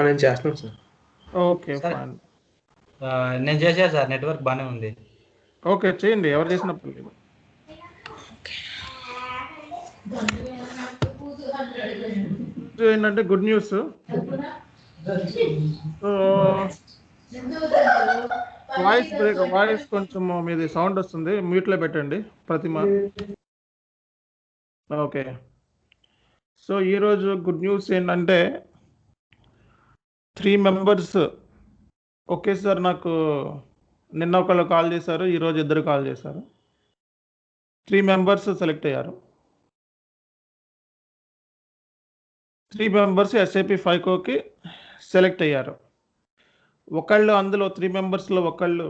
నేను చేస్తున్నాను sir. Okay sir fine. నేను చేశాను సార్, నెట్వర్క్ బాగానే ఉంది. ఓకే చేయండి, ఎవరు చేసినప్పుడు లేదు. ఏంటంటే గుడ్ న్యూస్. వాయిస్ కొంచెం మీది సౌండ్ వస్తుంది, మ్యూట్లో పెట్టండి ప్రతిమ. ఓకే. సో ఈరోజు గుడ్ న్యూస్ ఏంటంటే 3 మెంబర్స్ ఒకేసారి నాకు నిన్న ఒకళ్ళు కాల్ చేశారు, ఈరోజు 2 కాల్ చేశారు. 3 మెంబర్స్ సెలెక్ట్ అయ్యారు. 3 మెంబర్స్ ఎస్ఐపి ఫైకోకి సెలెక్ట్ అయ్యారు. ఒకళ్ళు అందులో 3 మెంబర్స్లో ఒకళ్ళు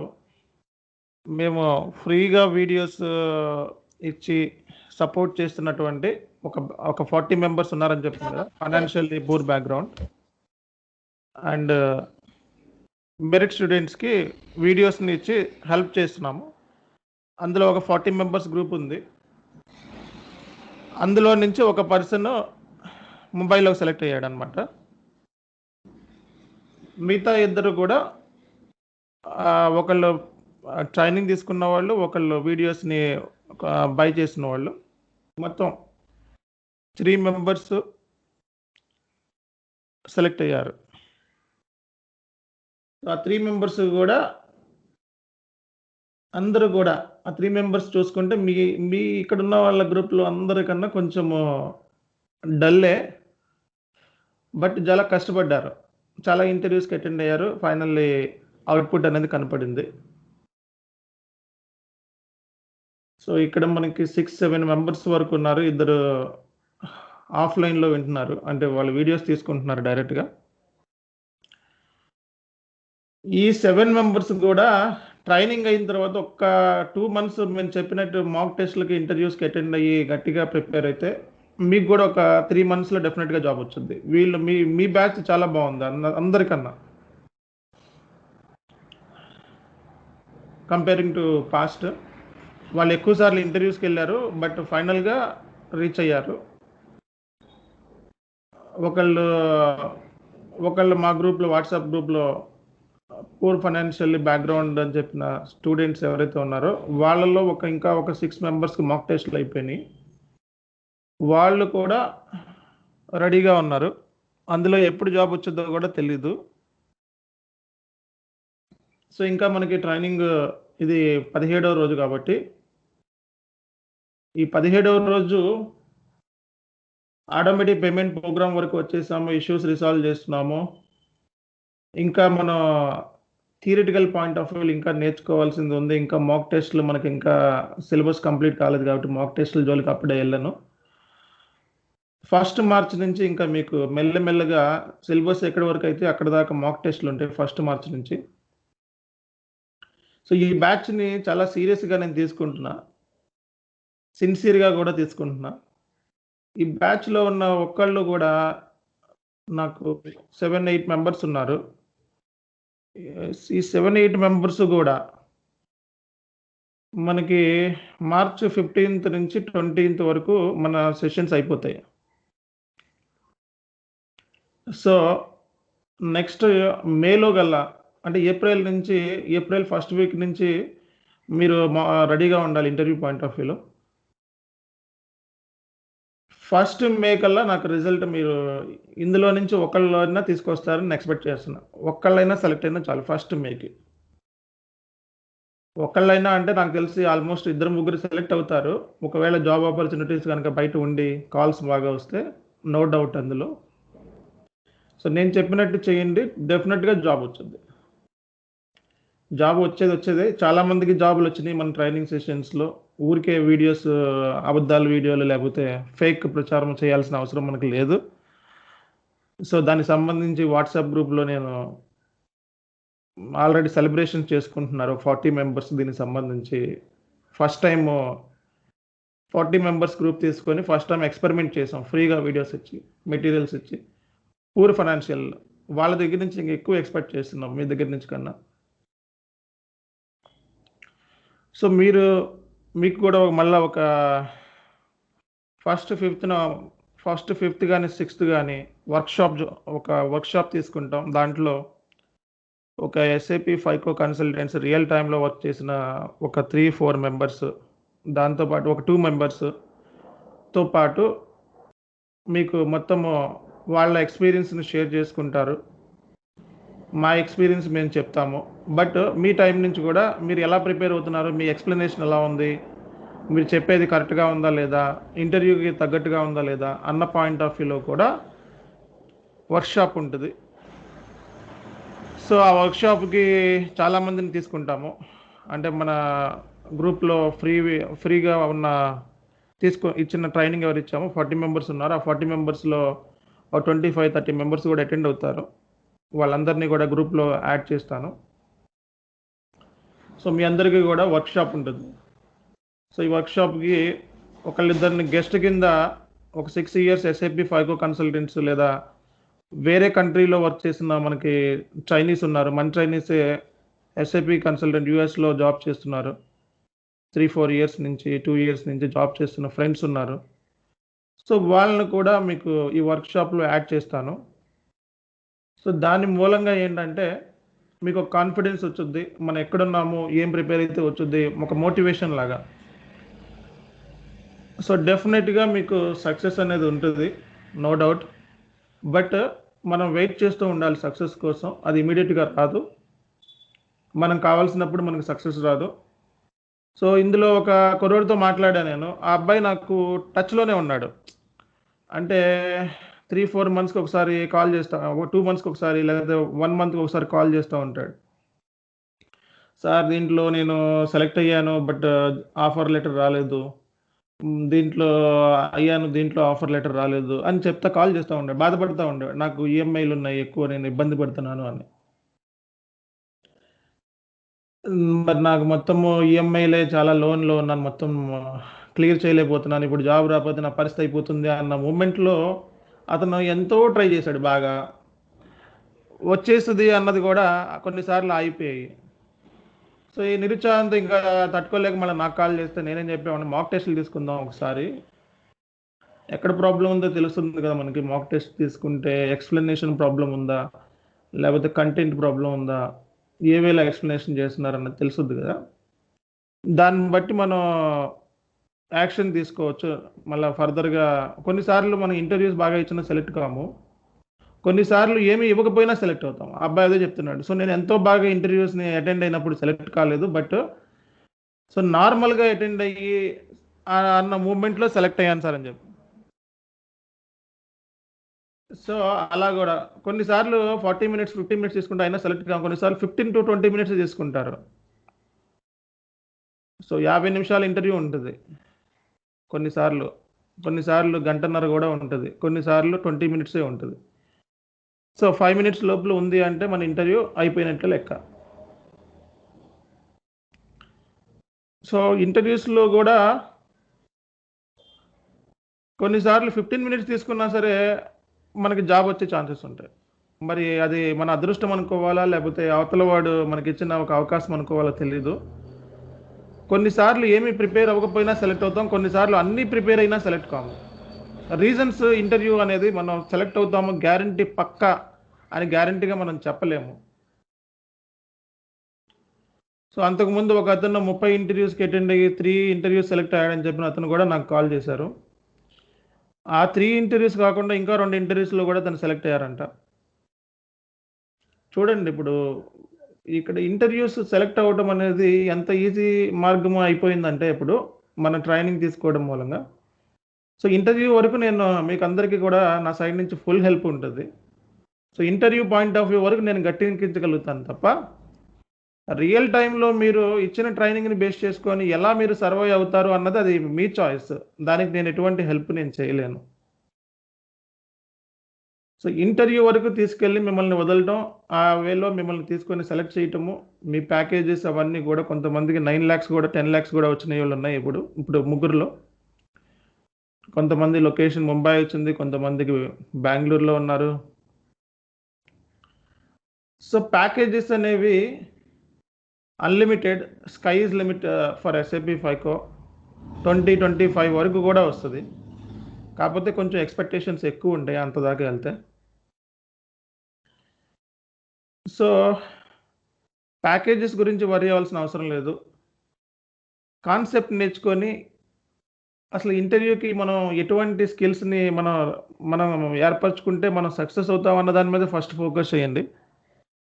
మేము ఫ్రీగా వీడియోస్ ఇచ్చి సపోర్ట్ చేస్తున్నటువంటి ఒక 40 మెంబర్స్ ఉన్నారని చెప్తుంది కదా, financially poor background and merit స్టూడెంట్స్కి వీడియోస్ని ఇచ్చి హెల్ప్ చేస్తున్నాము. అందులో ఒక 40 మెంబర్స్ గ్రూప్ ఉంది. అందులో నుంచి ఒక పర్సన్ ముంబైలోకి సెలెక్ట్ అయ్యాడు అనమాట. మిగతా 2 కూడా ఒకళ్ళు ట్రైనింగ్ తీసుకున్న వాళ్ళు, ఒకళ్ళు వీడియోస్ని బై చేసిన వాళ్ళు, మొత్తం 3 మెంబర్స్ సెలెక్ట్ అయ్యారు. ఆ 3 మెంబర్స్ కూడా అందరూ కూడా ఆ 3 మెంబర్స్ చూసుకుంటే మీ ఇక్కడ ఉన్న వాళ్ళ గ్రూప్లో అందరికన్నా కొంచెము డల్లే, బట్ చాలా కష్టపడ్డారు, చాలా ఇంటర్వ్యూస్కి అటెండ్ అయ్యారు. ఫైనల్లీ అవుట్పుట్ అనేది కనపడింది. సో ఇక్కడ మనకి 6-7 మెంబర్స్ వరకు ఉన్నారు. 2 ఆఫ్లైన్లో వింటున్నారు, అంటే వాళ్ళు వీడియోస్ తీసుకుంటున్నారు డైరెక్ట్గా. ఈ 7 మెంబర్స్ కూడా ట్రైనింగ్ అయిన తర్వాత ఒక 2 మంత్స్ మేము చెప్పినట్టు మాక్ టెస్ట్లకి, ఇంటర్వ్యూస్కి అటెండ్ అయ్యి గట్టిగా ప్రిపేర్ అయితే మీకు కూడా ఒక 3 మంత్స్లో డెఫినెట్గా జాబ్ వచ్చింది. వీళ్ళు మీ బ్యాచ్ చాలా బాగుంది అందరికన్నా కంపేరింగ్ టు పాస్ట్. వాళ్ళు ఎక్కువసార్లు ఇంటర్వ్యూస్కి వెళ్ళారు, బట్ ఫైనల్గా రీచ్ అయ్యారు. ఒకళ్ళు మా గ్రూప్లో, వాట్సాప్ గ్రూప్లో పూర్ ఫైనాన్షియల్లీ బ్యాక్గ్రౌండ్ అని చెప్పిన స్టూడెంట్స్ ఎవరైతే ఉన్నారో వాళ్ళలో ఇంకా ఒక 6 మెంబర్స్కి మాక్ టెస్ట్లు అయిపోయినాయి. వాళ్ళు కూడా రెడీగా ఉన్నారు. అందులో ఎప్పుడు జాబ్ వచ్చేదో కూడా తెలీదు. సో ఇంకా మనకి ట్రైనింగ్ ఇది 17వ రోజు కాబట్టి ఈ 17వ రోజు ఆటోమేటిక్ పేమెంట్ ప్రోగ్రామ్ వరకు వచ్చేసాము, ఇష్యూస్ రిసాల్వ్ చేస్తున్నాము. ఇంకా మన థియరిటికల్ పాయింట్ ఆఫ్ వ్యూ ఇంకా నేర్చుకోవాల్సింది ఉంది. ఇంకా మాక్ టెస్ట్లు మనకి ఇంకా సిలబస్ కంప్లీట్ కాలేదు కాబట్టి మాక్ టెస్టుల జోలికి అప్పుడే వెళ్ళను. 1 మార్చ్ నుంచి ఇంకా మీకు మెల్లమెల్లగా సిలబస్ ఎక్కడి వరకు అయితే అక్కడ దాకా మాక్ టెస్ట్లు ఉంటాయి 1 మార్చ్ నుంచి. సో ఈ బ్యాచ్ని చాలా సీరియస్గా నేను తీసుకుంటున్నా, సిన్సియర్గా కూడా తీసుకుంటున్నా. ఈ బ్యాచ్లో ఉన్న ఒక్కళ్ళు కూడా నాకు 7-8 మెంబర్స్ ఉన్నారు. ఈ 7-8 మెంబర్స్ కూడా మనకి మార్చ్ 15th నుంచి 20th వరకు మన సెషన్స్ అయిపోతాయి. సో నెక్స్ట్ మేలో గల్లా, అంటే ఏప్రిల్ ఫస్ట్ వీక్ నుంచి మీరు రెడీగా ఉండాలి ఇంటర్వ్యూ పాయింట్ ఆఫ్ వ్యూలో. 1st మే కల్లా నాకు రిజల్ట్ మీరు ఇందులో నుంచి ఒకళ్ళైనా తీసుకొస్తారని ఎక్స్పెక్ట్ చేస్తున్నా. ఒక్కళ్ళైనా సెలెక్ట్ అయినా చాలు 1st మేకి. ఒకళ్ళైనా అంటే నాకు తెలిసి ఆల్మోస్ట్ 2-3 సెలెక్ట్ అవుతారు. ఒకవేళ జాబ్ ఆపర్చునిటీస్ కనుక బయట ఉండి కాల్స్ బాగా వస్తే నో డౌట్ అందులో. సో నేను చెప్పినట్టు చేయండి, డెఫినెట్గా జాబ్ వచ్చింది. జాబ్ వచ్చేదే. చాలామందికి జాబులు వచ్చినాయి మన ట్రైనింగ్ సెషన్స్లో. ఊరికే వీడియోస్, అబద్ధాలు వీడియోలు లేకపోతే ఫేక్ ప్రచారం చేయాల్సిన అవసరం మనకు లేదు. సో దానికి సంబంధించి వాట్సాప్ గ్రూప్లో నేను ఆల్రెడీ సెలబ్రేషన్ చేసుకుంటున్నారు 40 మెంబర్స్. దీనికి సంబంధించి ఫస్ట్ టైం 40 మెంబర్స్ గ్రూప్ తీసుకొని ఫస్ట్ టైం ఎక్స్పెరిమెంట్ చేసాం, ఫ్రీగా వీడియోస్ ఇచ్చి, మెటీరియల్స్ ఇచ్చి. పూర్ ఫైనాన్షియల్ వాళ్ళ దగ్గర నుంచి ఇంకా ఎక్కువ ఎక్స్పెక్ట్ చేస్తున్నాం మీ దగ్గర నుంచి కన్నా. సో మీకు కూడా మళ్ళీ ఒక 1st 5th ఫస్ట్ 5th కానీ 6th కానీ ఒక వర్క్షాప్ తీసుకుంటాం. దాంట్లో ఒక ఎస్ఏపి ఫైకో కన్సల్టెంట్స్ రియల్ టైంలో వర్క్ చేసిన ఒక 3-4 మెంబర్స్, దాంతోపాటు ఒక 2 మెంబర్స్తో పాటు మీకు మొత్తము వాళ్ళ ఎక్స్పీరియన్స్ని షేర్ చేసుకుంటారు. మా ఎక్స్పీరియన్స్ మేము చెప్తాము. బట్ మీ టైం నుంచి కూడా మీరు ఎలా ప్రిపేర్ అవుతున్నారు, మీ ఎక్స్ప్లెనేషన్ ఎలా ఉంది, మీరు చెప్పేది కరెక్ట్గా ఉందా లేదా, ఇంటర్వ్యూకి తగ్గట్టుగా ఉందా లేదా అన్న పాయింట్ ఆఫ్ వ్యూలో కూడా వర్క్షాప్ ఉంటుంది. సో ఆ వర్క్షాప్కి చాలామందిని తీసుకుంటాము. అంటే మన గ్రూప్లో ఫ్రీగా ఉన్న ఇచ్చిన ట్రైనింగ్ ఎవరు ఇచ్చామో 40 మెంబర్స్ ఉన్నారు. ఆ 40 మెంబర్స్లో 25-30 మెంబర్స్ కూడా అటెండ్ అవుతారు. వాళ్ళందరినీ కూడా గ్రూప్లో యాడ్ చేస్తాను. సో మీ అందరికీ కూడా వర్క్షాప్ ఉంటుంది. సో ఈ వర్క్షాప్కి ఒకళ్ళిద్దరిని గెస్ట్ కింద ఒక 6 years ఎస్ఏపి ఫైకో కన్సల్టెంట్స్ లేదా వేరే కంట్రీలో వర్క్ చేసిన మనకి చైనీస్ ఉన్నారు. మన చైనీసే ఎస్ఏపి కన్సల్టెంట్ యూఎస్లో జాబ్ చేస్తున్నారు. 3-4 years నుంచి 2 years నుంచి జాబ్ చేస్తున్న ఫ్రెండ్స్ ఉన్నారు. సో వాళ్ళని కూడా మీకు ఈ వర్క్షాప్లో యాడ్ చేస్తాను. సో దాని మూలంగా ఏంటంటే మీకు ఒక కాన్ఫిడెన్స్ వచ్చుద్ది, మనం ఎక్కడున్నాము, ఏం ప్రిపేర్ అయితే వచ్చుద్ది, ఒక మోటివేషన్ లాగా. సో డెఫినెట్గా మీకు సక్సెస్ అనేది ఉంటుంది, నో డౌట్. బట్ మనం వెయిట్ చేస్తూ ఉండాలి సక్సెస్ కోసం. అది ఇమీడియట్గా రాదు, మనం కావాల్సినప్పుడు మనకు సక్సెస్ రాదు. సో ఇందులో ఒక కుర్రోడితో మాట్లాడాను నేను. ఆ అబ్బాయి నాకు టచ్లోనే ఉన్నాడు. అంటే 3-4 monthsకి ఒకసారి కాల్ చేస్తా, 2 monthsకి ఒకసారి లేదా 1 monthకి ఒకసారి కాల్ చేస్తూ ఉంటాడు. సార్ దీంట్లో నేను సెలెక్ట్ అయ్యాను, బట్ ఆఫర్ లెటర్ రాలేదు, దీంట్లో అయ్యాను, దీంట్లో ఆఫర్ లెటర్ రాలేదు అని చెప్తా కాల్ చేస్తూ ఉండే, బాధపడుతూ ఉండేవాడు. నాకు ఈఎంఐలు ఉన్నాయి ఎక్కువ, నేను ఇబ్బంది పడుతున్నాను అని. మరి నాకు మొత్తము ఈఎంఐలే, చాలా లోన్లో ఉన్నాను, మొత్తం క్లియర్ చేయలేకపోతున్నాను, ఇప్పుడు జాబ్ రాకపోతే నా పరిస్థితి అయిపోతుంది అన్న మూమెంట్లో అతను ఎంతో ట్రై చేశాడు. బాగా వచ్చేస్తుంది అన్నది కూడా కొన్నిసార్లు ఆగిపోయాయి. సో ఈ నిరుత్సాహంతో ఇంకా తట్టుకోలేక మళ్ళీ నాకు కాల్ చేస్తే నేనేం చెప్పాను, మాక్ టెస్టులు తీసుకుందాం ఒకసారి, ఎక్కడ ప్రాబ్లం ఉందో తెలుస్తుంది కదా మనకి. మాక్ టెస్ట్ తీసుకుంటే ఎక్స్ప్లెనేషన్ ప్రాబ్లం ఉందా, లేకపోతే కంటెంట్ ప్రాబ్లం ఉందా, ఏ వేళ ఎక్స్ప్లెనేషన్ చేస్తున్నారన్నది తెలుస్తుంది కదా. దాన్ని బట్టి మనం యాక్షన్ తీసుకోవచ్చు మళ్ళీ ఫర్దర్గా. కొన్నిసార్లు మనం ఇంటర్వ్యూస్ బాగా ఇచ్చినా సెలెక్ట్ కాము, కొన్నిసార్లు ఏమీ ఇవ్వకపోయినా సెలెక్ట్ అవుతాం. అబ్బాయి అదే చెప్తున్నాడు. సో నేను ఎంతో బాగా ఇంటర్వ్యూస్ని అటెండ్ అయినప్పుడు సెలెక్ట్ కాలేదు, బట్ సో నార్మల్గా అటెండ్ అయ్యి అన్న మూమెంట్లో సెలెక్ట్ అయ్యాను సార్ అని చెప్పి. సో అలా కూడా కొన్నిసార్లు 40 minutes 50 minutes తీసుకుంటే అయినా సెలెక్ట్ కాము, కొన్నిసార్లు 15 to 20 minutes తీసుకుంటారు. సో 50 నిమిషాలు ఇంటర్వ్యూ ఉంటుంది, కొన్నిసార్లు గంటన్నర కూడా ఉంటుంది, కొన్నిసార్లు 20 minutes ఉంటుంది. సో 5 minutes లోపల ఉంది అంటే మన ఇంటర్వ్యూ అయిపోయినట్లు లెక్క. సో ఇంటర్వ్యూస్లో కూడా కొన్నిసార్లు 15 minutes తీసుకున్నా సరే మనకి జాబ్ వచ్చే ఛాన్సెస్ ఉంటాయి. మరి అది మన అదృష్టం అనుకోవాలా, లేకపోతే అవతల వాడు మనకి ఇచ్చిన ఒక అవకాశం అనుకోవాలా తెలీదు. కొన్నిసార్లు ఏమీ ప్రిపేర్ అవ్వకపోయినా సెలెక్ట్ అవుతాం, కొన్నిసార్లు అన్నీ ప్రిపేర్ అయినా సెలెక్ట్ కాము. రీజన్స్ ఇంటర్వ్యూ అనేది మనం సెలెక్ట్ అవుతాము గ్యారంటీ పక్కా అని గ్యారంటీగా మనం చెప్పలేము. సో అంతకుముందు ఒక అతను 30 interviewsకి అటెండ్ అయ్యి 3 interviews సెలెక్ట్ అయ్యాడని చెప్పిన అతను కూడా నాకు కాల్ చేశారు. ఆ 3 interviews కాకుండా ఇంకా 2 interviewsలో కూడా తను సెలెక్ట్ అయ్యారంట. చూడండి ఇప్పుడు ఇక్కడ ఇంటర్వ్యూస్ సెలెక్ట్ అవ్వడం అనేది ఎంత ఈజీ మార్గం అయిపోయిందంటే ఇప్పుడు మన ట్రైనింగ్ తీసుకోవడం మూలంగా. సో ఇంటర్వ్యూ వరకు నేను మీకు అందరికీ కూడా నా సైడ్ నుంచి ఫుల్ హెల్ప్ ఉంటుంది. So interview point of view వరకు నేను గట్టెక్కించగలుగుతాను తప్ప రియల్ టైంలో మీరు ఇచ్చిన ట్రైనింగ్ని బేస్ చేసుకొని ఎలా మీరు సర్వైవ్ అవుతారు అన్నది అది మీ చాయిస్. దానికి నేను ఎటువంటి హెల్ప్ నేను చేయలేను. సో ఇంటర్వ్యూ వరకు తీసుకెళ్ళి మిమ్మల్ని వదలటం, ఆ వేలో మిమ్మల్ని తీసుకొని సెలెక్ట్ చేయటము, మీ ప్యాకేజెస్ అవన్నీ కూడా కొంతమందికి 9 lakhs కూడా 10 lakhs కూడా వచ్చిన వాళ్ళు ఉన్నాయి. ఇప్పుడు ముగ్గురులో కొంతమంది లొకేషన్ ముంబై వచ్చింది, కొంతమందికి బెంగళూరులో ఉన్నారు. సో ప్యాకేజెస్ అనేవి unlimited, sky is limit for SAP FICO. 20-25 వరకు కూడా వస్తుంది. కాకపోతే కొంచెం ఎక్స్పెక్టేషన్స్ ఎక్కువ ఉంటాయి అంత దాకా వెళ్తే. సో ప్యాకేజెస్ గురించి వరీ అవ్వాల్సిన అవసరం లేదు. కాన్సెప్ట్ నేర్చుకొని అసలు ఇంటర్వ్యూకి మనం ఎటువంటి స్కిల్స్ని మనం ఏర్పరచుకుంటే మనం సక్సెస్ అవుతాం అన్న దాని మీద ఫస్ట్ ఫోకస్ చేయండి.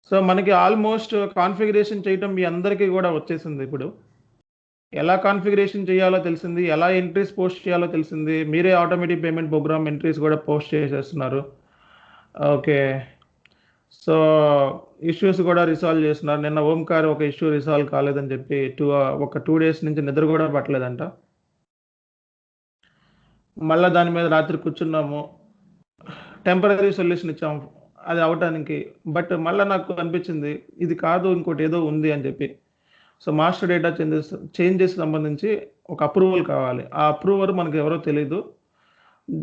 సో మనకి ఆల్మోస్ట్ కాన్ఫిగరేషన్ చేయటం మీ అందరికీ కూడా వచ్చేసింది. ఇప్పుడు ఎలా కాన్ఫిగరేషన్ చేయాలో తెలిసింది, ఎలా ఎంట్రీస్ పోస్ట్ చేయాలో తెలిసింది. మీరే ఆటోమేటిక్ పేమెంట్ ప్రోగ్రామ్ ఎంట్రీస్ కూడా పోస్ట్ చేసేస్తున్నారు. ఓకే, సో ఇష్యూస్ కూడా రిసాల్వ్ చేస్తున్నారు. నిన్న ఓంకార్ ఒక ఇష్యూ రిసాల్వ్ కాలేదని చెప్పి ఒక 2 days నుంచి నిద్ర కూడా పట్టలేదంట. మళ్ళీ దాని మీద రాత్రి కూర్చున్నాము, టెంపరీ సొల్యూషన్ ఇచ్చాము అది అవటానికి. బట్ మళ్ళీ నాకు అనిపించింది ఇది కాదు, ఇంకోటి ఏదో ఉంది అని చెప్పి. సో మాస్టర్ డేటా చేంజెస్ సంబంధించి ఒక అప్రూవల్ కావాలి. ఆ అప్రూవర్ మనకు ఎవరో తెలియదు.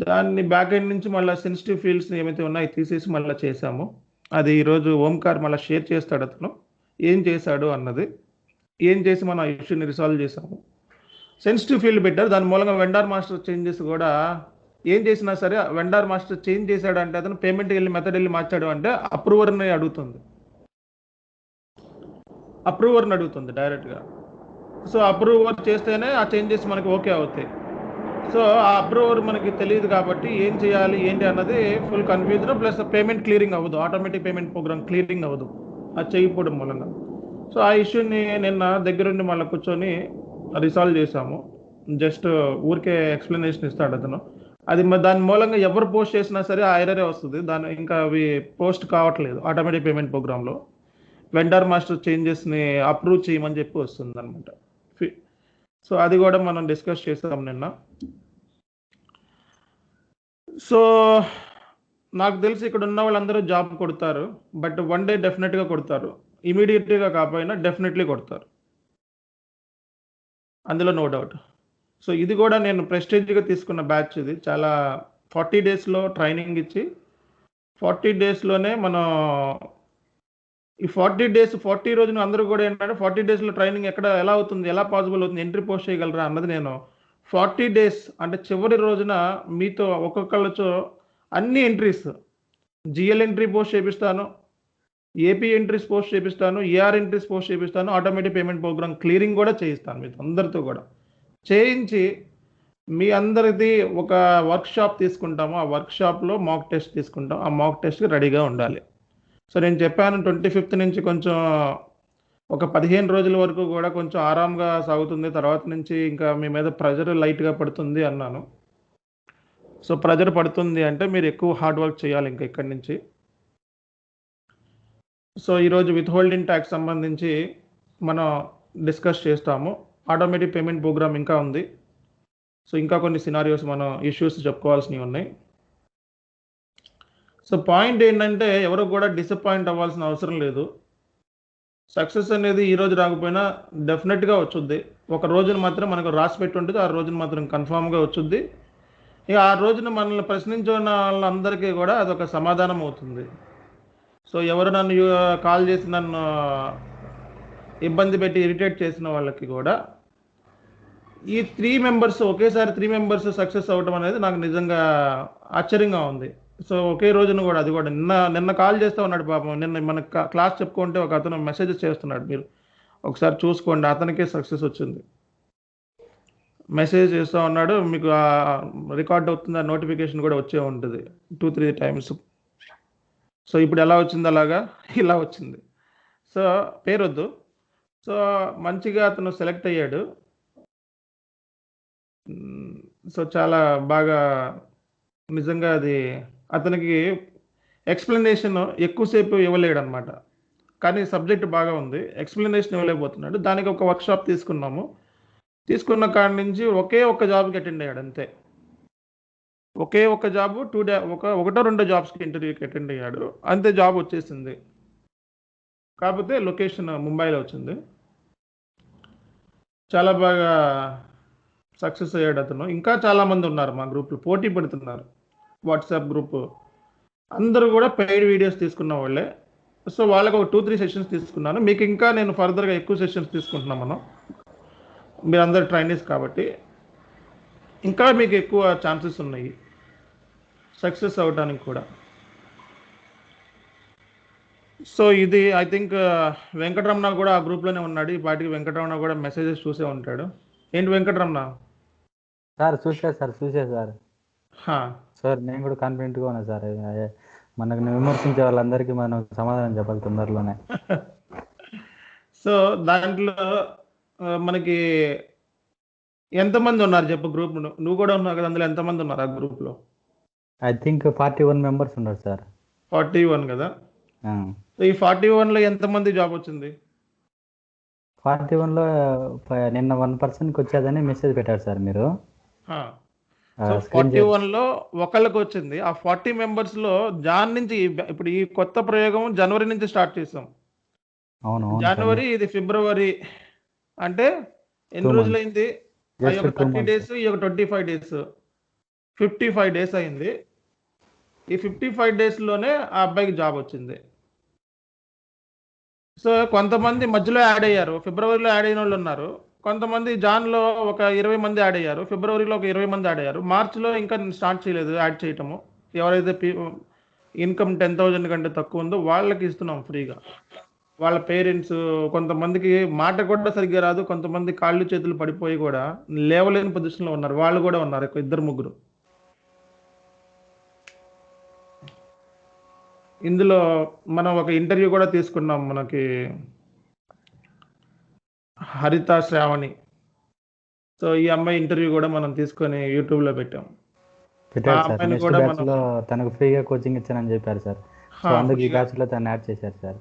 దాన్ని బ్యాక్ ఎండ్ నుంచి మళ్ళీ సెన్సిటివ్ ఫీల్డ్స్ ఏమైతే ఉన్నాయో తీసేసి మళ్ళీ చేశాము. అది ఈరోజు ఓంకార్ మళ్ళీ షేర్ చేస్తాడు, అతను ఏం చేశాడు అన్నది. ఏం చేసి మనం ఆ ఇష్యూని రిసాల్వ్ చేసాము. సెన్సిటివ్ ఫీల్డ్ పెట్టారు, దాని మూలంగా వెండార్ మాస్టర్ చేంజెస్ కూడా ఏం చేసినా సరే వెండార్ మాస్టర్ చేంజ్ చేశాడు అంటే అతను పేమెంట్కి వెళ్ళి మెథడ్ వెళ్ళి మార్చాడు అంటే అప్రూవర్ని అడుగుతుంది డైరెక్ట్గా. సో అప్రూవర్ చేస్తేనే ఆ చేంజెస్ మనకి ఓకే అవుతాయి. సో ఆ అప్రూవర్ మనకి తెలియదు కాబట్టి ఏం చేయాలి ఏంటి అన్నది full confusion. Plus payment clearing అవ్వదు, ఆటోమేటిక్ పేమెంట్ ప్రోగ్రామ్ క్లియరింగ్ అవ్వదు అది చేయకపోవడం మూలంగా. సో ఆ ఇష్యూని నిన్న దగ్గరుండి మళ్ళీ కూర్చొని రిసాల్వ్ చేసాము. జస్ట్ ఊరికే ఎక్స్ప్లెనేషన్ ఇస్తాడు అతను. అది దాని మూలంగా ఎవరు పోస్ట్ చేసినా సరే ఆ ఎర్రరే వస్తుంది. దాని ఇంకా అవి పోస్ట్ కావట్లేదు ఆటోమేటిక్ పేమెంట్ ప్రోగ్రాంలో. వెండర్ మాస్టర్ చేంజెస్ని అప్రూవ్ చేయమని చెప్పి వస్తుంది అనమాట. సో అది కూడా మనం డిస్కస్ చేసాం నిన్న. సో నాకు తెలిసి ఇక్కడ ఉన్న వాళ్ళందరూ జాబ్ కొడతారు, బట్ వన్ డే డెఫినెట్గా కొడతారు. ఇమీడియట్గా కాకపోయినా డెఫినెట్లీ కొడతారు, అందులో నో డౌట్. సో ఇది కూడా నేను ప్రెస్టేజ్గా తీసుకున్న బ్యాచ్. ఇది చాలా 40 daysలో ట్రైనింగ్ ఇచ్చి 40 daysలోనే మనం ఈ 40 days 40 రోజున అందరూ కూడా ఏంటంటే 40 daysలో ట్రైనింగ్ ఎలా అవుతుంది, ఎలా పాసిబుల్ అవుతుంది, ఎంట్రీ పోస్ట్ చేయగలరా అన్నది నేను 40 days అంటే చివరి రోజున మీతో ఒక్కొక్కళ్ళతో అన్ని ఎంట్రీస్, జిఎల్ ఎంట్రీ పోస్ట్ చేపిస్తాను, ఏపీ ఎంట్రీస్ పోస్ట్ చేపిస్తాను, ఏఆర్ ఎంట్రీస్ పోస్ట్ చేపిస్తాను, ఆటోమేటిక్ పేమెంట్ ప్రోగ్రామ్ క్లియరింగ్ కూడా చేయిస్తాను మీతో అందరితో కూడా చేయించి మీ అందరిది ఒక వర్క్షాప్ తీసుకుంటాము. ఆ వర్క్షాప్లో మాక్ టెస్ట్ తీసుకుంటాం. ఆ మాక్ టెస్ట్కి రెడీగా ఉండాలి. సో నేను చెప్పాను 25th నుంచి కొంచెం ఒక 15 రోజుల వరకు కూడా కొంచెం ఆరాంగా సాగుతుంది, తర్వాత నుంచి ఇంకా మీ మీద ప్రెజర్ లైట్గా పడుతుంది అన్నాను. సో ప్రెజర్ పడుతుంది అంటే మీరు ఎక్కువ హార్డ్ వర్క్ చేయాలి ఇంకా ఇక్కడి నుంచి. సో ఈరోజు విత్ హోల్డింగ్ ట్యాక్స్ సంబంధించి మనం డిస్కస్ చేస్తాము. ఆటోమేటిక్ పేమెంట్ ప్రోగ్రామ్ ఇంకా ఉంది. సో ఇంకా కొన్ని సినారియోస్ మనం ఇష్యూస్ చెప్పుకోవాల్సినవి ఉన్నాయి. సో పాయింట్ ఏంటంటే ఎవరు కూడా డిసప్పాయింట్ అవ్వాల్సిన అవసరం లేదు. సక్సెస్ అనేది ఈరోజు రాకపోయినా డెఫినెట్గా వచ్చుద్ది. ఒక రోజున మాత్రం మనకు రాసి పెట్టి ఉంటుంది, ఆ రోజున మాత్రం కన్ఫామ్గా వచ్చుద్ది. ఇక ఆ రోజున మనల్ని ప్రశ్నించిన వాళ్ళందరికీ కూడా అదొక సమాధానం అవుతుంది. సో ఎవరు నన్ను కాల్ చేసి నన్ను ఇబ్బంది పెట్టి ఇరిటేట్ చేసిన వాళ్ళకి కూడా ఈ 3 members ఒకేసారి 3 members సక్సెస్ అవ్వడం అనేది నాకు నిజంగా ఆశ్చర్యంగా ఉంది. సో ఒకే రోజున కూడా అది కూడా నిన్న కాల్ చేస్తూ ఉన్నాడు పాపం. నిన్న మన క్లాస్ చెప్పుకుంటే ఒక అతను మెసేజెస్ చేస్తున్నాడు, మీరు ఒకసారి చూసుకోండి, అతనికే సక్సెస్ వచ్చింది. మెసేజ్ చేస్తూ ఉన్నాడు, మీకు రికార్డ్ అవుతుంది, ఆ నోటిఫికేషన్ కూడా వచ్చే ఉంటుంది 2-3 times. సో ఇప్పుడు ఎలా వచ్చింది అలాగా ఇలా వచ్చింది. సో పేరొద్దు. సో మంచిగా అతను సెలెక్ట్ అయ్యాడు. సో చాలా బాగా నిజంగా అది అతనికి ఎక్స్ప్లెనేషన్ ఎక్కువసేపు ఇవ్వలేడు అనమాట, కానీ సబ్జెక్ట్ బాగా ఉంది, ఎక్స్ప్లెనేషన్ ఇవ్వలేకపోతున్నాడు. దానికి ఒక వర్క్షాప్ తీసుకున్నాము. తీసుకున్న కాడి నుంచి ఒకే ఒక్క జాబ్కి అటెండ్ అయ్యాడు అంతే. ఒకే ఒక్క జాబ్ 1-2 జాబ్స్కి ఇంటర్వ్యూకి అటెండ్ అయ్యాడు అంతే, జాబ్ వచ్చేసింది. కాకపోతే లొకేషన్ ముంబైలో వచ్చింది. చాలా బాగా సక్సెస్ అయ్యాడు అతను. ఇంకా చాలామంది ఉన్నారు మా గ్రూప్లో, పోటీ పడుతున్నారు. వాట్సాప్ గ్రూప్ అందరూ కూడా పెయిడ్ వీడియోస్ తీసుకున్న వాళ్ళే. సో వాళ్ళకి ఒక 2-3 సెషన్స్ తీసుకున్నాను. మీకు ఇంకా నేను ఫర్దర్గా ఎక్కువ సెషన్స్ తీసుకుంటున్నాం. మీరు అందరు ట్రైనీస్ కాబట్టి ఇంకా మీకు ఎక్కువ ఛాన్సెస్ ఉన్నాయి. సక్సెస్ అవడానికి కూడా. సో ఇది ఐ థింక్ వెంకటరమణ కూడా ఆ గ్రూప్లోనే ఉన్నాడు. ఈ పాటికి వెంకటరమణ కూడా మెసేజెస్ చూసే ఉంటాడు. ఏంటి వెంకటరమణ? సార్ చూసే సార్ హా. సార్ నేను కూడా కాన్ఫిడెంట్గా ఉన్నా సార్. మనకు విమర్శించే వాళ్ళందరికీ మనం సమాధానం చెప్పాలి తొందరలోనే. సో దాంట్లో మనకి ఎంతమంది ఉన్నారు చెప్పు గ్రూప్? నువ్వు కూడా ఉన్నావు కదా అందులో, ఎంతమంది ఉన్నారు ఆ గ్రూప్లో? ఐ థింక్ 41 మెంబర్స్ ఉన్నారు సార్. 41 కదా. ఈ 41లో ఎంతమంది జాబ్ వచ్చింది? 41లో నిన్న 1% వచ్చేదని మెసేజ్ పెట్టారు సార్ మీరు. సో 41లో ఒకళ్ళకి వచ్చింది. ఆ 40 మెంబర్స్లో జాన్ నుంచి ఇప్పుడు ఈ కొత్త ప్రయోగం జనవరి నుంచి స్టార్ట్ చేసాం. అవును జనవరి, ఇది ఫిబ్రవరి, అంటే ఎన్ని రోజులైంది? ఒక 30 డేస్, ఈ ఒక 25 డేస్, 55 డేస్ అయింది. ఈ 55 డేస్లోనే ఆ అబ్బాయికి జాబ్ వచ్చింది. సో కొంతమంది మధ్యలో యాడ్ అయ్యారు. ఫిబ్రవరిలో యాడ్ అయిన వాళ్ళు ఉన్నారు. కొంతమంది జాన్లో ఒక 20 మంది యాడ్ అయ్యారు. ఫిబ్రవరిలో ఒక 20 మంది యాడ్ అయ్యారు. మార్చిలో ఇంకా స్టార్ట్ చేయలేదు యాడ్ చేయటము. ఎవరైతే ఇన్కమ్ 10,000 కంటే తక్కువ ఉందో వాళ్ళకి ఇస్తున్నాం ఫ్రీగా. వాళ్ళ పేరెంట్స్, కొంతమందికి మాట కూడా సరిగ్గా రాదు, కొంతమంది కాళ్ళు చేతులు పడిపోయి కూడా లేవలేని పొజిషన్లో ఉన్నారు. వాళ్ళు కూడా ఉన్నారు, 2-3. ఇందులో మనం ఒక ఇంటర్వ్యూ కూడా తీసుకున్నాం. మనకి హరిత శ్రావణి. సో ఈ అమ్మాయి ఇంటర్వ్యూ కూడా మనం తీసుకొని యూట్యూబ్లో పెట్టాం. తనకు ఫ్రీగా కోచింగ్ ఇచ్చానని చెప్పారు సార్. అందుకు ఈ బ్యాచ్లో తను యాడ్ చేశారు సార్.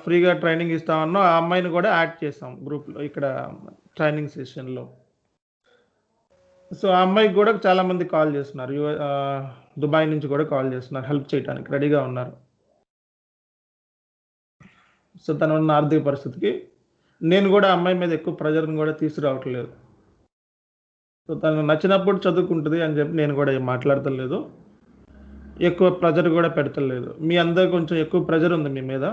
ఫ్రీగా ట్రైనింగ్ ఇస్తామన్నా ఆ అమ్మాయిని కూడా యాడ్ చేసాం గ్రూప్లో, ఇక్కడ ట్రైనింగ్ సెషన్లో. సో ఆ అమ్మాయికి కూడా చాలా మంది కాల్ చేస్తున్నారు. దుబాయ్ నుంచి కూడా కాల్ చేస్తున్నారు, హెల్ప్ చేయడానికి రెడీగా ఉన్నారు. సో తను ఉన్న ఆర్థిక పరిస్థితికి నేను కూడా అమ్మాయి మీద ఎక్కువ ప్రెజర్ని కూడా తీసుకురావట్లేదు. సో తనకు నచ్చినప్పుడు చదువుకుంటుంది అని చెప్పి నేను కూడా ఏం మాట్లాడతలేదు, ఎక్కువ ప్రెజర్ కూడా పెడతలేదు. మీ అందరు కొంచెం ఎక్కువ ప్రెజర్ ఉంది మీ మీద.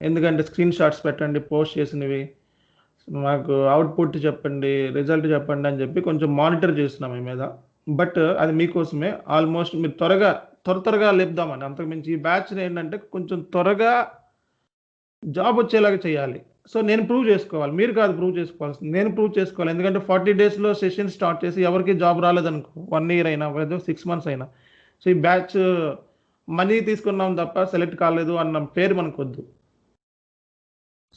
ఎందుకంటే స్క్రీన్ షాట్స్ పెట్టండి, పోస్ట్ చేసినవి, మాకు అవుట్పుట్ చెప్పండి, రిజల్ట్ చెప్పండి అని చెప్పి కొంచెం మానిటర్ చేస్తున్నాం మీ మీద. బట్ అది మీకోసమే. ఆల్మోస్ట్ మీరు త్వరగా లేపుదామని. అంతకుమించి ఈ బ్యాచ్ని ఏంటంటే కొంచెం త్వరగా జాబ్ వచ్చేలాగా చేయాలి. సో నేను ప్రూవ్ చేసుకోవాలి, మీరు కాదు ప్రూవ్ చేసుకోవాల్సింది, నేను ప్రూవ్ చేసుకోవాలి. ఎందుకంటే 40 డేస్లో సెషన్ స్టార్ట్ చేసి ఎవరికి జాబ్ రాలేదనుకో, 1 ఇయర్ అయినా, 6 మంత్స్ అయినా, సో ఈ బ్యాచ్ మనీ తీసుకున్నాం తప్ప సెలెక్ట్ కాలేదు అన్న పేరు మనకు వద్దు.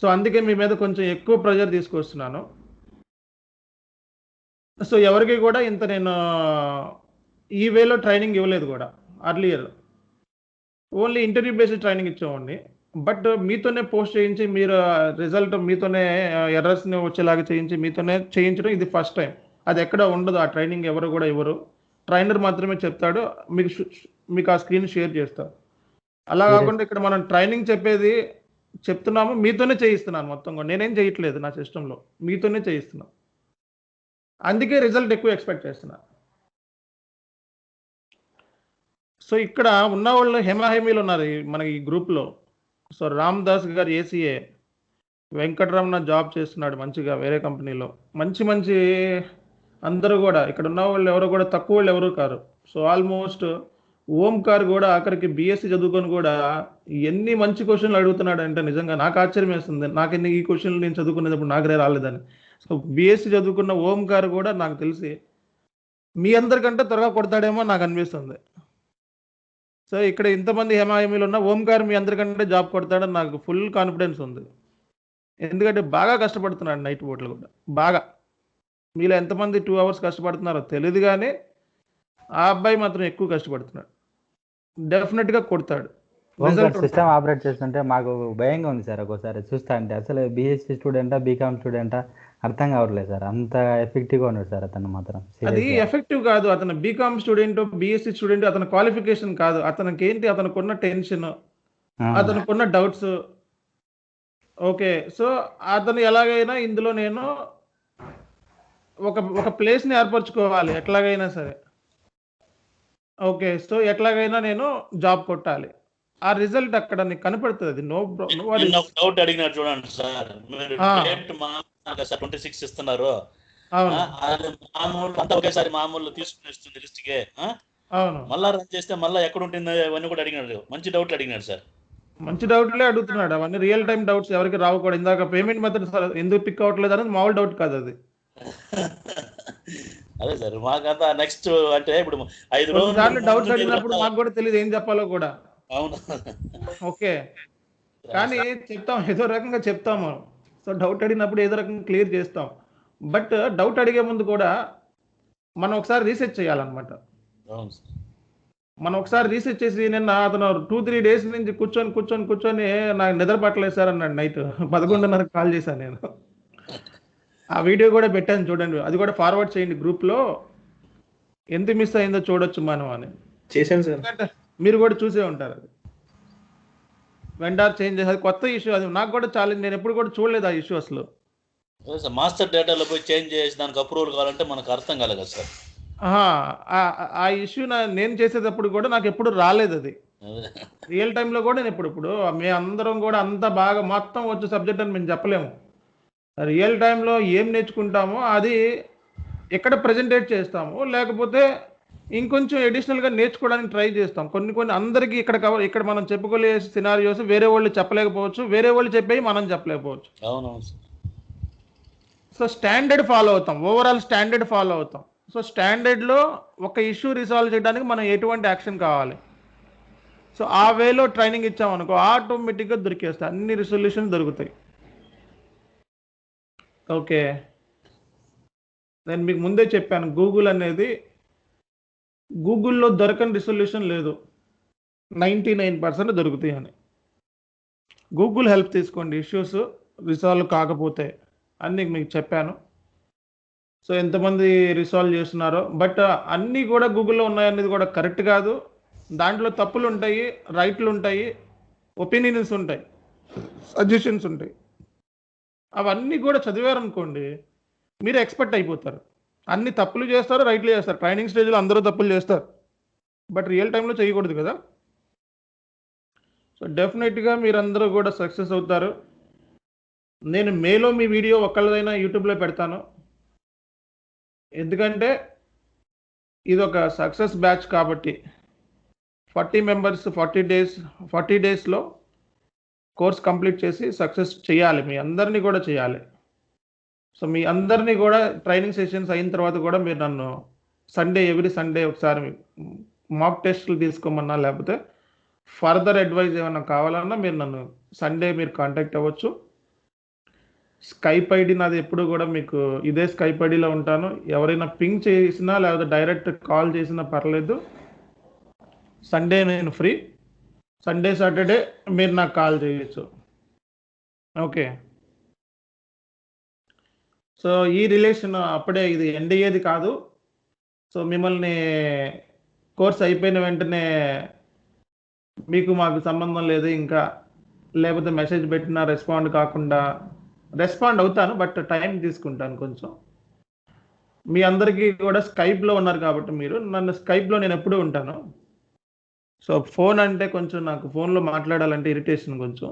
సో అందుకే మీ మీద కొంచెం ఎక్కువ ప్రెజర్ తీసుకొస్తున్నాను. సో ఎవరికి కూడా ఇంత నేను ఈ వేలో ట్రైనింగ్ ఇవ్వలేదు కూడా. Earlier only interview based training ఇచ్చేవాడిని. బట్ మీతోనే పోస్ట్ చేయించి, మీరు రిజల్ట్ మీతోనే ఎర్రర్స్ని వచ్చేలాగా చేయించి మీతోనే చేయించడం ఇది ఫస్ట్ టైం. అది ఎక్కడ ఉండదు, ఆ ట్రైనింగ్ ఎవరు కూడా ఇవ్వరు. ట్రైనర్ మాత్రమే చెప్తాడు, మీకు ఆ స్క్రీన్ షేర్ చేస్తారు. అలా కాకుండా ఇక్కడ మనం ట్రైనింగ్ చెప్తున్నాము, మీతోనే చేయిస్తున్నాను మొత్తం కూడా. నేనేం చేయట్లేదు నా సిస్టంలో, మీతోనే చేయిస్తున్నాను. అందుకే రిజల్ట్ ఎక్కువ ఎక్స్పెక్ట్ చేస్తున్నా. సో ఇక్కడ ఉన్న వాళ్ళు హేమాహేమీలు ఉన్నారు మనకి ఈ గ్రూప్లో. సో రామ్ దాస్ గారు ఏసీఏ, వెంకటరమణ జాబ్ చేస్తున్నాడు మంచిగా వేరే కంపెనీలో. మంచి అందరూ కూడా ఇక్కడ ఉన్న వాళ్ళు ఎవరు కూడా తక్కువ వాళ్ళు ఎవరు కారు. సో ఆల్మోస్ట్ ఓంకార్ కూడా ఆఖరికి బీఎస్సీ చదువుకొని కూడా ఎన్ని మంచి క్వశ్చన్లు అడుగుతున్నాడు అంటే నిజంగా నాకు ఆశ్చర్యం వేస్తుంది. నాకెన్ని ఈ క్వశ్చన్లు నేను చదువుకునేటప్పుడు నాకురే రాలేదని. సో బీఎస్సీ చదువుకున్న ఓంకార్ కూడా నాకు తెలిసి మీ అందరికంటే త్వరగా కొడతాడేమో నాకు అనిపిస్తుంది. సో ఇక్కడ ఇంతమంది హేమాహేమీలు ఉన్న ఓంకార్ మీ అందరికంటే జాబ్ కొడతాడని నాకు ఫుల్ కాన్ఫిడెన్స్ ఉంది. ఎందుకంటే బాగా కష్టపడుతున్నాడు నైట్ పూటలు కూడా. బాగా మీలో ఎంతమంది 2 hours కష్టపడుతున్నారో తెలియదు, కానీ ఆ అబ్బాయి మాత్రం ఎక్కువ కష్టపడుతున్నాడు. డెఫినెట్గా కొడతాడు. సిస్టమ్ ఆపరేట్ చేస్తుంటే మాకు భయంగా ఉంది సార్. ఒక్కోసారి చూస్తా అంటే అసలు బీఎస్సీ స్టూడెంటా బీకామ్ స్టూడెంటా అర్థం కావట్లేదు సార్. అంత ఎఫెక్టివ్గా ఉన్నాడు సార్ అతను మాత్రం. అది ఎఫెక్టివ్ కాదు, అతను బీకామ్ స్టూడెంట్ బీఎస్సీ స్టూడెంట్ అతని క్వాలిఫికేషన్ కాదు. అతనికి ఏంటి, అతనుకున్న టెన్షన్, అతనుకున్న డౌట్స్. ఓకే, సో అతను ఎలాగైనా ఇందులో నేను ఒక ప్లేస్ని ఏర్పరచుకోవాలి ఎట్లాగైనా సరే. ఓకే, సో ఎట్లాగైనా నేను జాబ్ కొట్టాలి. ఆ రిజల్ట్ అక్కడ నీకు కనపడుతుంది. అది నో డౌట్ అడిగినారు చూడండి సార్. మీరు 26 ఇస్తున్నారు, మామూలు అంతా ఒకేసారి మామూలు తీసుకుని ఇస్తుంది లిస్ట్కే. అవును. మళ్ళా రన్ చేస్తే మళ్ళీ ఎక్కడ ఉంటుంది అవన్నీ కూడా అడిగినాడు. మంచి డౌట్లు అడిగినాడు సార్. మంచి డౌట్లే అడుగుతున్నాడు. అవన్నీ రియల్ టైమ్ డౌట్స్, ఎవరికి రావు కూడా. ఇందాక పేమెంట్ మెథడ్ ఎందుకు పిక్ అవ్వట్లేదు అనేది మామూలు డౌట్ కాదు అది. అదే సార్ మాకంతా నెక్స్ట్ అంటే ఇప్పుడు 5 రోజులు కొన్నిసార్లు డౌట్స్ ముందు అడిగినప్పుడు మీరు మాకు కూడా తెలియదు ఏం చెప్పాలో కూడా. అవును. ఓకే, కానీ చెప్తాం, ఏదో రకంగా చెప్తాము. సో డౌట్ అడిగినప్పుడు ఏదో రకంగా క్లియర్ చేస్తాం. బట్ డౌట్ అడిగే ముందు కూడా మనం ఒకసారి రీసెర్చ్ చేయాలన్నమాట. అవును సార్. మనం ఒకసారి రీసెర్చ్ చేసి, నిన్న అతను 2-3 డేస్ నుంచి కూర్చొని నాకు నిద్ర పట్టలేదు సార్ అన్నాడు. నైట్ 11:30కి కాల్ చేశాను నేను. ఆ వీడియో కూడా పెట్టాను చూడండి, అది కూడా ఫార్వర్డ్ చేయండి గ్రూప్లో. ఎంత మిస్ అయిందో చూడొచ్చు మనం అని. చేశాను సార్. ఎందుకంటే మీరు కూడా చూసే ఉంటారు. అది వెండార్ చేంజ్ చేసేది కొత్త ఇష్యూ. అది నాకు కూడా ఛాలెంజ్, నేను ఎప్పుడు కూడా చూడలేదు ఆ ఇష్యూ అసలు. అదే సార్ మాస్టర్ డేటాలో పోయి చేంజ్ చేసి దానికి అప్రూవల్ కావాలంటే మనకు అర్థం కాలేదు కదా సార్. ఆ ఇష్యూ నేను చేసేటప్పుడు కూడా నాకు ఎప్పుడు రాలేదు అది. అదే. రియల్ టైంలో కూడా నేను ఇప్పుడు మేము అందరం కూడా అంత బాగా మొత్తం వచ్చే సబ్జెక్ట్ అని మేము చెప్పలేము. రియల్ టైంలో ఏం నేర్చుకుంటామో అది ఎక్కడ ప్రజెంటేట్ చేస్తాము, లేకపోతే ఇంకొంచెం అడిషనల్గా నేర్చుకోవడానికి ట్రై చేస్తాం. కొన్ని అందరికీ ఇక్కడ మనం చెప్పుకోలే సినారియోస్ వేరే వాళ్ళు చెప్పలేకపోవచ్చు, వేరే వాళ్ళు చెప్పేవి మనం చెప్పలేకపోవచ్చు. అవునవును సార్. సో స్టాండర్డ్ ఫాలో అవుతాం, ఓవరాల్ స్టాండర్డ్ ఫాలో అవుతాం. సో స్టాండర్డ్లో ఒక ఇష్యూ రిసాల్వ్ చేయడానికి మనం ఎటువంటి యాక్షన్ కావాలి, సో ఆ వేలో ట్రైనింగ్ ఇచ్చామనుకో ఆటోమేటిక్గా దొరికేస్తాయి, అన్ని రిసొల్యూషన్ దొరుకుతాయి. ఓకే, నేను మీకు ముందే చెప్పాను, గూగుల్లో దొరకని రిసొల్యూషన్ లేదు, 99% దొరుకుతాయి అని. గూగుల్ హెల్ప్ తీసుకోండి ఇష్యూస్ రిసాల్వ్ కాకపోతే, అన్నీ మీకు చెప్పాను. సో ఎంతమంది రిసాల్వ్ చేస్తున్నారో, బట్ అన్నీ కూడా గూగుల్లో ఉన్నాయనేది కూడా కరెక్ట్ కాదు. దాంట్లో తప్పులు ఉంటాయి, రైట్లు ఉంటాయి, ఒపీనియన్స్ ఉంటాయి, సజెషన్స్ ఉంటాయి. అవన్నీ కూడా చదివారనుకోండి మీరు ఎక్స్పర్ట్ అయిపోతారు. అన్ని తప్పులు చేస్తారు, రైట్లు చేస్తారు. ట్రైనింగ్ స్టేజ్లో అందరూ తప్పులు చేస్తారు, బట్ రియల్ టైంలో చేయకూడదు కదా. సో డెఫినెట్గా మీరందరూ కూడా సక్సెస్ అవుతారు. నేను మేలో మీ వీడియో ఒక్కళ్ళదైనా యూట్యూబ్లో పెడతాను, ఎందుకంటే ఇది ఒక సక్సెస్ బ్యాచ్ కాబట్టి. 40 మెంబర్స్ 40 డేస్లో కోర్స్ కంప్లీట్ చేసి సక్సెస్ చేయాలి, మీ అందరినీ కూడా చేయాలి. సో మీ అందరినీ కూడా ట్రైనింగ్ సెషన్స్ అయిన తర్వాత కూడా మీరు నన్ను ఎవ్రీ సండే ఒకసారి మాక్ టెస్ట్లు తీసుకోమన్నా, లేకపోతే ఫర్దర్ అడ్వైజ్ ఏమైనా కావాలన్నా మీరు నన్ను సండే మీరు కాంటాక్ట్ అవ్వచ్చు. స్కైప్ ఐడి నాది ఎప్పుడు కూడా మీకు ఇదే స్కైప్ ఐడిలో ఉంటాను. ఎవరైనా పింగ్ చేసినా లేకపోతే డైరెక్ట్ కాల్ చేసినా పర్లేదు. సండే నేను ఫ్రీ, సండే సాటర్డే మీరు నాకు కాల్ చేయొచ్చు. ఓకే, సో ఈ రిలేషన్ అప్పుడే, ఇది ఎండ్ అయ్యేది కాదు. సో మిమ్మల్ని కోర్స్ అయిపోయిన వెంటనే మీకు మాకు సంబంధం లేదు ఇంకా, లేకపోతే మెసేజ్ పెట్టినా రెస్పాండ్ కాకుండా, రెస్పాండ్ అవుతాను బట్ టైం తీసుకుంటాను కొంచెం. మీ అందరికీ కూడా స్కైప్లో ఉన్నారు కాబట్టి మీరు నన్ను స్కైప్లో నేను ఎప్పుడూ ఉంటాను. సో ఫోన్ అంటే కొంచెం నాకు ఫోన్లో మాట్లాడాలంటే ఇరిటేషన్ కొంచెం,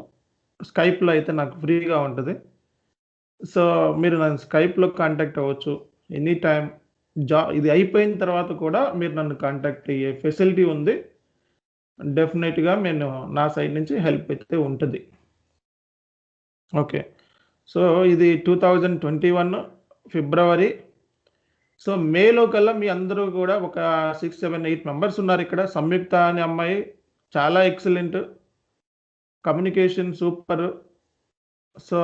స్కైప్లో అయితే నాకు ఫ్రీగా ఉంటుంది. సో మీరు నన్ను స్కైప్లో కాంటాక్ట్ అవ్వచ్చు ఎనీ టైం. ఇది అయిపోయిన తర్వాత కూడా మీరు నన్ను కాంటాక్ట్ అయ్యే ఫెసిలిటీ ఉంది. డెఫినెట్గా నేను నా సైడ్ నుంచి హెల్ప్ అయితే ఉంటుంది. ఓకే, సో ఇది 2021 ఫిబ్రవరి. సో మేలో కల్లా మీ అందరూ కూడా ఒక 6, 7, 8 మెంబర్స్ ఉన్నారు ఇక్కడ. సంయుక్త అనే అమ్మాయి చాలా ఎక్సలెంట్, కమ్యూనికేషన్ సూపర్. సో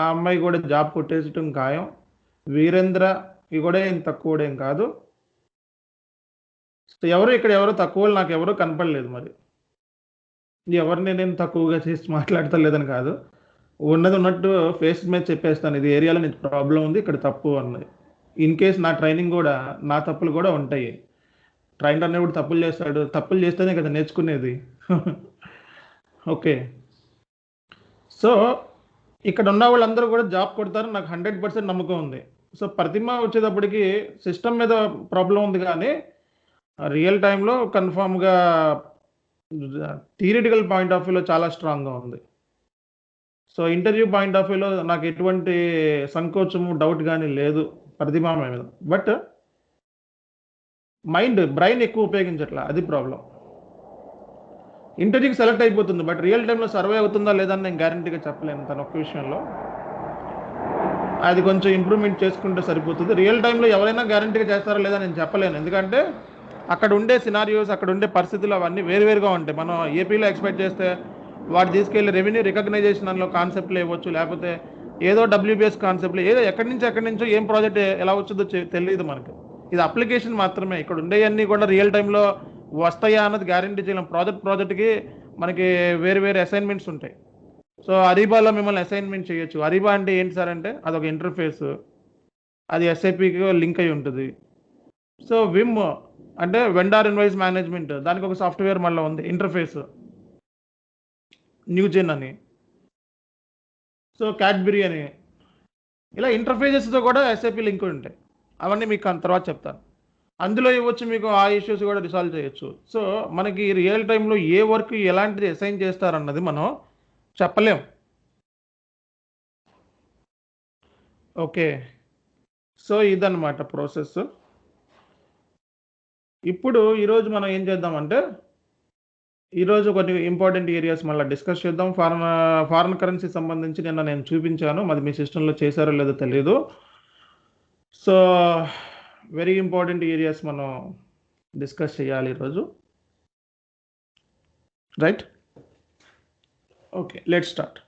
ఆ అమ్మాయి కూడా జాబ్ కొట్టేసటం ఖాయం. వీరేంద్ర ఇది కూడా ఏం తక్కువ ఏం కాదు. సో ఎవరు తక్కువ నాకు ఎవరు కనపడలేదు. మరి ఎవరిని నేను తక్కువగా చేసి మాట్లాడతలేదని కాదు, ఉన్నది ఉన్నట్టు ఫేస్ మీద చెప్పేస్తాను, ఇది ఏరియాలో నీకు ప్రాబ్లం ఉంది, ఇక్కడ తప్పు అన్నది. ఇన్ కేస్ నా ట్రైనింగ్ కూడా నా తప్పులు కూడా ఉంటాయి. ట్రైనర్ అనేప్పుడు తప్పులు చేస్తాడు, తప్పులు చేస్తేనే కదా నేర్చుకునేది. ఓకే, సో ఇక్కడ ఉన్న వాళ్ళందరూ కూడా జాబ్ కొడతారు, నాకు 100% నమ్మకం ఉంది. సో ప్రతిమ వచ్చేటప్పటికి సిస్టమ్ మీద ప్రాబ్లం ఉంది, కానీ రియల్ టైంలో కన్ఫామ్గా థియరిటికల్ పాయింట్ ఆఫ్ వ్యూలో చాలా స్ట్రాంగ్గా ఉంది. సో ఇంటర్వ్యూ పాయింట్ ఆఫ్ వ్యూలో నాకు ఎటువంటి సంకోచము, డౌట్ కానీ లేదు ప్రతిమ మీద. బట్ బ్రెయిన్ ఎక్కువ ఉపయోగించట్లా, అది ప్రాబ్లం. ఇంటర్వ్యూకి సెలెక్ట్ అయిపోతుంది, బట్ రియల్ టైంలో సర్వే అవుతుందా లేదా అని నేను గ్యారంటీగా చెప్పలేను తన ఒక్క విషయంలో. అది కొంచెం ఇంప్రూవ్మెంట్ చేసుకుంటే సరిపోతుంది. రియల్ టైంలో ఎవరైనా గ్యారంటీగా చేస్తారా లేదా నేను చెప్పలేను, ఎందుకంటే అక్కడ ఉండే సినారియోస్, అక్కడ ఉండే పరిస్థితులు అవన్నీ వేరువేరుగా ఉంటాయి. మనం ఏపీలో ఎక్స్పెక్ట్ చేస్తే వాడు తీసుకెళ్ళి రెవెన్యూ రికగ్నైజేషన్ అందులో కాన్సెప్ట్లు ఇవ్వచ్చు, లేకపోతే ఏదో డబ్ల్యూబీఎస్ కాన్సెప్ట్లు, ఏదో ఎక్కడి నుంచో ఏం ప్రాజెక్ట్ ఎలా వచ్చిందో తెలియదు మనకి. ఇది అప్లికేషన్ మాత్రమే. ఇక్కడ ఉండేవన్నీ కూడా రియల్ టైంలో వస్తాయా అన్నది గ్యారంటీ చేయలేం. ప్రాజెక్ట్కి మనకి వేరు అసైన్మెంట్స్ ఉంటాయి. సో అరీబాలో మిమ్మల్ని అసైన్మెంట్ చేయొచ్చు. అరీబా అంటే ఏంటి సార్ అంటే అదొక ఇంటర్ఫేస్, అది ఎస్ఐపికి లింక్ అయి ఉంటుంది. సో విమ్ అంటే వెండార్ ఇన్వాయిస్ మేనేజ్మెంట్, దానికి ఒక సాఫ్ట్వేర్ మళ్ళీ ఉంది ఇంటర్ఫేస్, న్యూజెన్ అని, సో క్యాడ్బరీ అని, ఇలా ఇంటర్ఫేసెస్తో కూడా ఎస్ఐపి లింక్ ఉంటాయి. అవన్నీ మీకు తర్వాత చెప్తాను. అందులో ఇవ్వచ్చు, మీకు ఆ ఇష్యూస్ కూడా రిసాల్వ్ చేయొచ్చు. సో మనకి రియల్ టైంలో ఏ వర్క్ ఎలాంటిది అసైన్ చేస్తారన్నది మనం చెప్పలేం. ఓకే, సో ఇదన్నమాట ప్రాసెస్. ఇప్పుడు ఈరోజు మనం ఏం చేద్దామంటే, ఈరోజు కొన్ని ఇంపార్టెంట్ ఏరియాస్ మళ్ళీ డిస్కస్ చేద్దాం. ఫారెన్ కరెన్సీ సంబంధించి నిన్న నేను చూపించాను, అది మీ సిస్టంలో చేశారో లేదో తెలియదు. సో వెరీ ఇంపార్టెంట్ ఏరియాస్ మనం డిస్కస్ చేయాలి ఈరోజు, right? Okay, let's start.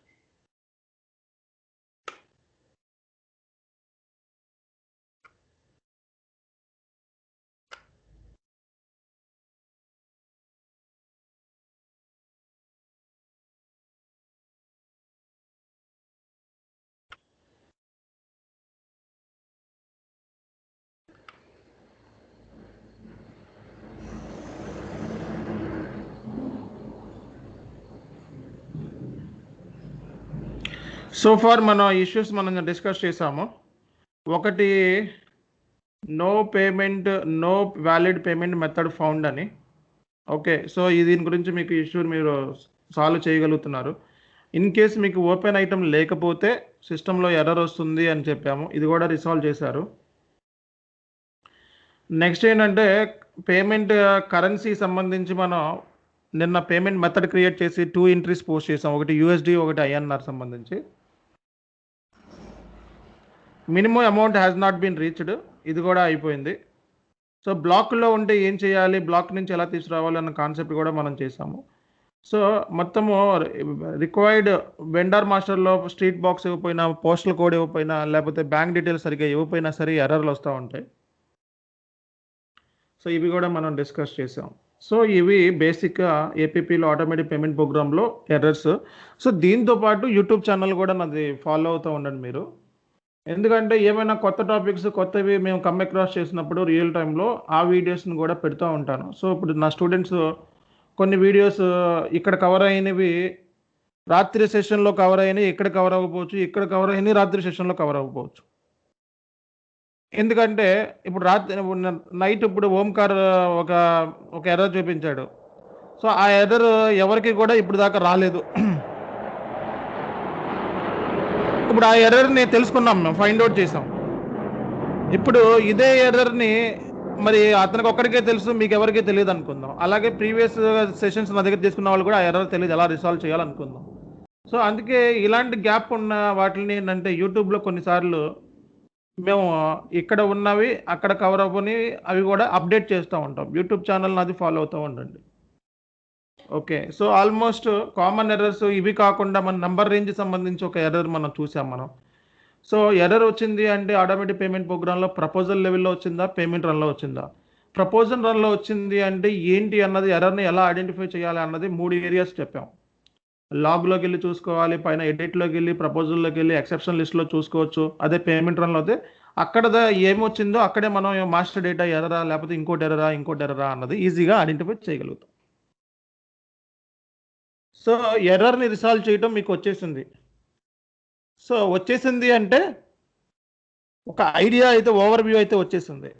So far మన ఇష్యూస్ మనం డిస్కస్ చేసాము. ఒకటి, no valid payment method found అని. ఓకే, సో దీని గురించి మీకు ఇష్యూ మీరు సాల్వ్ చేయగలుగుతున్నారు. ఇన్ కేస్ మీకు ఓపెన్ ఐటమ్ లేకపోతే సిస్టంలో ఎర్రర్ వస్తుంది అని చెప్పాము, ఇది కూడా రిసాల్వ్ చేశారు. నెక్స్ట్ ఏంటంటే పేమెంట్ కరెన్సీ సంబంధించి మనం నిన్న పేమెంట్ మెథడ్ క్రియేట్ చేసి 2 ఎంట్రీస్ పోస్ట్ చేసాం, ఒకటి యూఎస్డి, ఒకటి ఐఎన్ఆర్ సంబంధించి. Minimum amount has not been reached, ఇది కూడా అయిపోయింది. సో బ్లాక్లో ఉంటే ఏం చేయాలి, బ్లాక్ నుంచి ఎలా తీసుకురావాలి అన్న కాన్సెప్ట్ కూడా మనం చేసాము. సో మొత్తము రిక్వైర్డ్ వెండర్ మాస్టర్లో స్ట్రీట్ బాక్స్ ఇవ్వకపోయినా, పోస్టల్ కోడ్ ఇవ్వకపోయినా, లేకపోతే బ్యాంక్ డీటెయిల్స్ సరిగ్గా ఇవ్వకపోయినా సరే ఎర్రర్లు వస్తూ ఉంటాయి. సో ఇవి కూడా మనం డిస్కస్ చేసాం. సో ఇవి బేసిక్గా ఏపీపీలో ఆటోమేటిక్ పేమెంట్ ప్రోగ్రాంలో ఎర్రర్స్. సో దీంతోపాటు యూట్యూబ్ ఛానల్ కూడా నాది ఫాలో అవుతూ ఉండండి మీరు, ఎందుకంటే ఏమైనా కొత్త టాపిక్స్ కొత్తవి మేము కమ్ అక్రాస్ చేసినప్పుడు రియల్ టైంలో ఆ వీడియోస్ని కూడా పెడుతూ ఉంటాను. సో ఇప్పుడు నా స్టూడెంట్స్ కొన్ని వీడియోస్ ఇక్కడ కవర్ అయినవి రాత్రి సెషన్లో కవర్ అయినవి ఇక్కడ కవర్ అవ్వకపోవచ్చు, ఇక్కడ కవర్ అయినవి రాత్రి సెషన్లో కవర్ అవ్వకపోవచ్చు. ఎందుకంటే ఇప్పుడు నైట్ ఇప్పుడు ఓంకార్ ఒక ఎర్రర్ చూపించాడు. సో ఆ ఎర్రర్ ఎవరికి కూడా ఇప్పుడు దాకా రాలేదు. ఇప్పుడు ఆ ఎర్రర్ని తెలుసుకున్నాం, మేము ఫైండ్ అవుట్ చేసాం. ఇప్పుడు ఇదే ఎర్రర్ని మరి అతనికి ఒక్కడికే తెలుసు, మీకు ఎవరికీ తెలియదు అనుకుందాం. అలాగే ప్రీవియస్ సెషన్స్ నా దగ్గర తీసుకున్న వాళ్ళు కూడా ఆ ఎర్రర్ తెలియదు, ఎలా రిసాల్వ్ చేయాలనుకుందాం. సో అందుకే ఇలాంటి గ్యాప్ ఉన్న వాటిని ఏంటంటే యూట్యూబ్లో కొన్నిసార్లు మేము ఇక్కడ ఉన్నవి అక్కడ కవర్ అవ్వని అవి కూడా అప్డేట్ చేస్తూ ఉంటాం. యూట్యూబ్ ఛానల్ని అది ఫాలో అవుతూ ఉండండి. Okay, so almost common errors ఇవి కాకుండా మన నంబర్ రేంజ్ సంబంధించి ఒక ఎర్రర్ మనం చూసాం మనం. సో ఎర్రర్ వచ్చింది అంటే ఆటోమేటిక్ పేమెంట్ ప్రోగ్రాంలో ప్రపోజల్ లెవెల్లో వచ్చిందా, పేమెంట్ రన్లో వచ్చిందా? ప్రపోజల్ రన్లో వచ్చింది అంటే ఏంటి అన్నది, ఎర్రర్ని ఎలా ఐడెంటిఫై చేయాలి అన్నది 3 ఏరియాస్ చెప్పాం. లాగ్లోకి వెళ్ళి చూసుకోవాలి, పైన ఎడిట్లోకి వెళ్ళి, ప్రపోజల్లోకి వెళ్ళి, ఎక్సెప్షన్ లిస్ట్లో చూసుకోవచ్చు. అదే పేమెంట్ రన్లో అయితే అక్కడ ఏమొచ్చిందో అక్కడే మనం మాస్టర్ డేటా ఎర్రరా లేకపోతే ఇంకోటి ఎర్రరా అన్నది ఈజీగా ఐడెంటిఫై చేయగలుగుతాం. సో ఎర్రర్ని రిసాల్వ్ చేయటం మీకు వచ్చేసింది. సో వచ్చేసింది అంటే ఒక ఐడియా అయితే, ఓవర్ వ్యూ అయితే వచ్చేసింది.